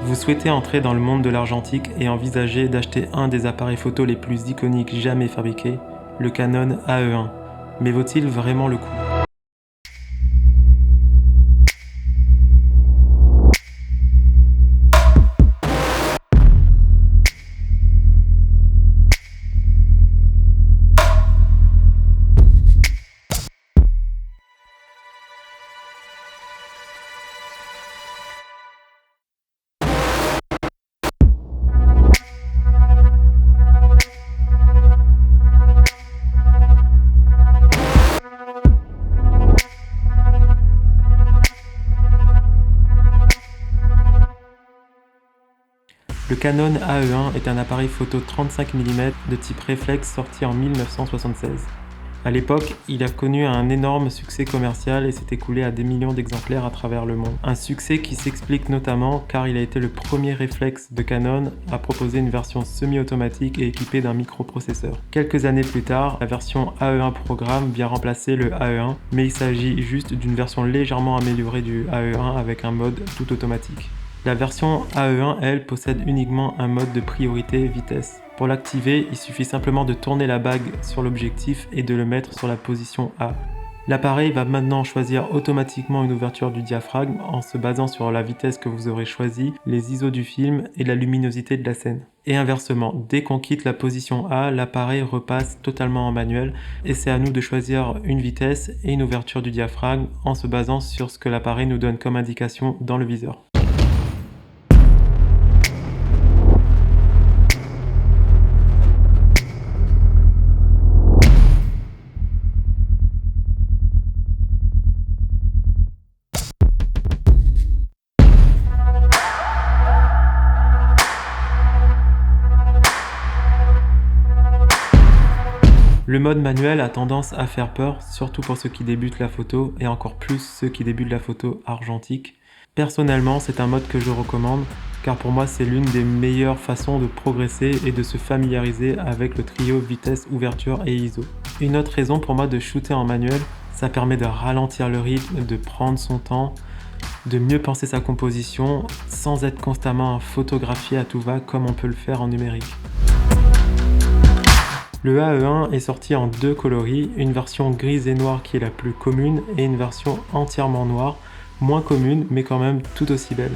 Vous souhaitez entrer dans le monde de l'argentique et envisager d'acheter un des appareils photo les plus iconiques jamais fabriqués, le Canon AE1. Mais vaut-il vraiment le coup ? Le Canon AE1 est un appareil photo 35 mm de type réflexe sorti en 1976. À l'époque, il a connu un énorme succès commercial et s'est écoulé à des millions d'exemplaires à travers le monde. Un succès qui s'explique notamment car il a été le premier réflexe de Canon à proposer une version semi-automatique et équipée d'un microprocesseur. Quelques années plus tard, la version AE1 Programme vient remplacer le AE1, mais il s'agit juste d'une version légèrement améliorée du AE1 avec un mode tout automatique. La version AE1, elle, possède uniquement un mode de priorité vitesse. Pour l'activer, il suffit simplement de tourner la bague sur l'objectif et de le mettre sur la position A. L'appareil va maintenant choisir automatiquement une ouverture du diaphragme en se basant sur la vitesse que vous aurez choisie, les ISO du film et la luminosité de la scène. Et inversement, dès qu'on quitte la position A, l'appareil repasse totalement en manuel et c'est à nous de choisir une vitesse et une ouverture du diaphragme en se basant sur ce que l'appareil nous donne comme indication dans le viseur. Le mode manuel a tendance à faire peur, surtout pour ceux qui débutent la photo et encore plus ceux qui débutent la photo argentique. Personnellement, c'est un mode que je recommande car pour moi c'est l'une des meilleures façons de progresser et de se familiariser avec le trio vitesse, ouverture et ISO. Une autre raison pour moi de shooter en manuel, ça permet de ralentir le rythme, de prendre son temps, de mieux penser sa composition sans être constamment photographié à tout va comme on peut le faire en numérique. Le AE1 est sorti en deux coloris, une version grise et noire qui est la plus commune et une version entièrement noire, moins commune mais quand même tout aussi belle.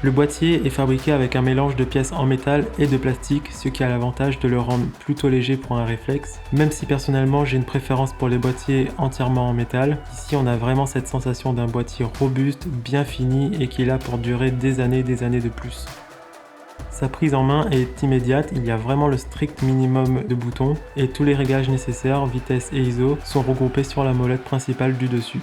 Le boîtier est fabriqué avec un mélange de pièces en métal et de plastique, ce qui a l'avantage de le rendre plutôt léger pour un réflexe, même si personnellement j'ai une préférence pour les boîtiers entièrement en métal. Ici on a vraiment cette sensation d'un boîtier robuste, bien fini et qui est là pour durer des années de plus. Sa prise en main est immédiate, il y a vraiment le strict minimum de boutons et tous les réglages nécessaires, vitesse et ISO, sont regroupés sur la molette principale du dessus.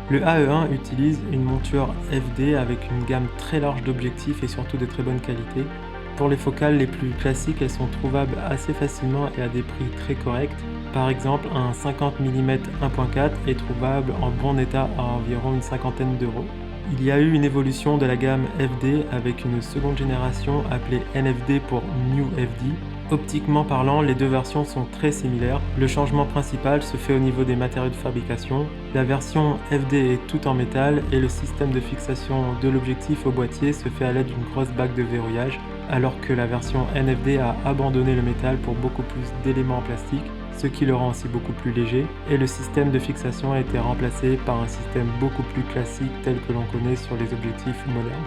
Le AE1 utilise une monture FD avec une gamme très large d'objectifs et surtout de très bonne qualité. Pour les focales les plus classiques, elles sont trouvables assez facilement et à des prix très corrects. Par exemple, un 50 mm 1.4 est trouvable en bon état à environ une cinquantaine d'euros. Il y a eu une évolution de la gamme FD avec une seconde génération appelée NFD pour New FD. Optiquement parlant, les deux versions sont très similaires. Le changement principal se fait au niveau des matériaux de fabrication. La version FD est toute en métal et le système de fixation de l'objectif au boîtier se fait à l'aide d'une grosse bague de verrouillage, alors que la version NFD a abandonné le métal pour beaucoup plus d'éléments en plastique, ce qui le rend aussi beaucoup plus léger, et le système de fixation a été remplacé par un système beaucoup plus classique tel que l'on connaît sur les objectifs modernes.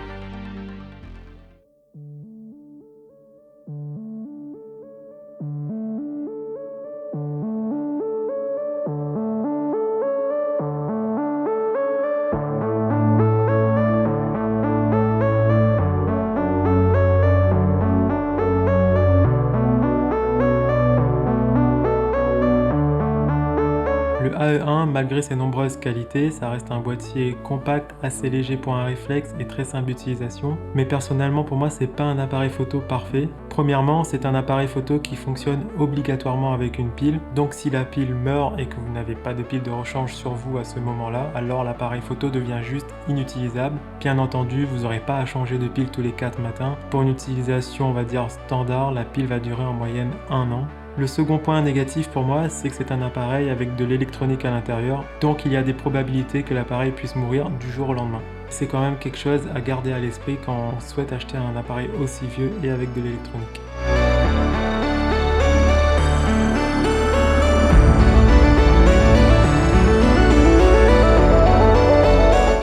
Le AE1, malgré ses nombreuses qualités, ça reste un boîtier compact, assez léger pour un réflexe et très simple d'utilisation. Mais personnellement, pour moi, c'est pas un appareil photo parfait. Premièrement, c'est un appareil photo qui fonctionne obligatoirement avec une pile. Donc si la pile meurt et que vous n'avez pas de pile de rechange sur vous à ce moment-là, alors l'appareil photo devient juste inutilisable. Bien entendu, vous n'aurez pas à changer de pile tous les 4 matins. Pour une utilisation, on va dire standard, la pile va durer en moyenne 1 an. Le second point négatif pour moi, c'est que c'est un appareil avec de l'électronique à l'intérieur, donc il y a des probabilités que l'appareil puisse mourir du jour au lendemain. C'est quand même quelque chose à garder à l'esprit quand on souhaite acheter un appareil aussi vieux et avec de l'électronique.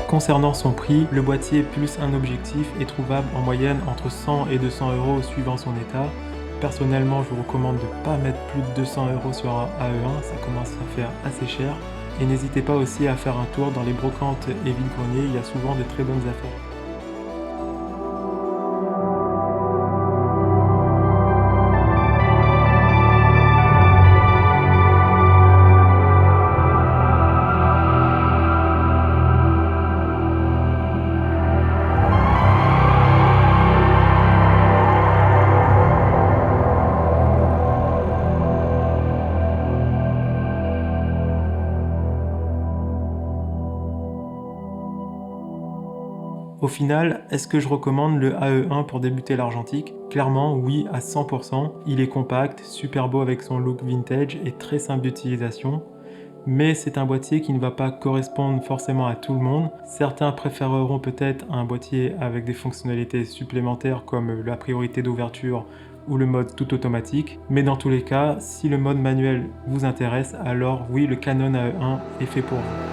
Concernant son prix, le boîtier plus un objectif est trouvable en moyenne entre 100 et 200 € suivant son état. Personnellement, je vous recommande de ne pas mettre plus de 200 € sur un AE1, ça commence à faire assez cher. Et n'hésitez pas aussi à faire un tour dans les brocantes et vide-greniers, il y a souvent de très bonnes affaires. Au final, est-ce que je recommande le AE1 pour débuter l'argentique? Clairement, oui, à 100%. Il est compact, super beau avec son look vintage et très simple d'utilisation. Mais c'est un boîtier qui ne va pas correspondre forcément à tout le monde. Certains préféreront peut-être un boîtier avec des fonctionnalités supplémentaires comme la priorité d'ouverture ou le mode tout automatique. Mais dans tous les cas, si le mode manuel vous intéresse, alors oui, le Canon AE1 est fait pour vous.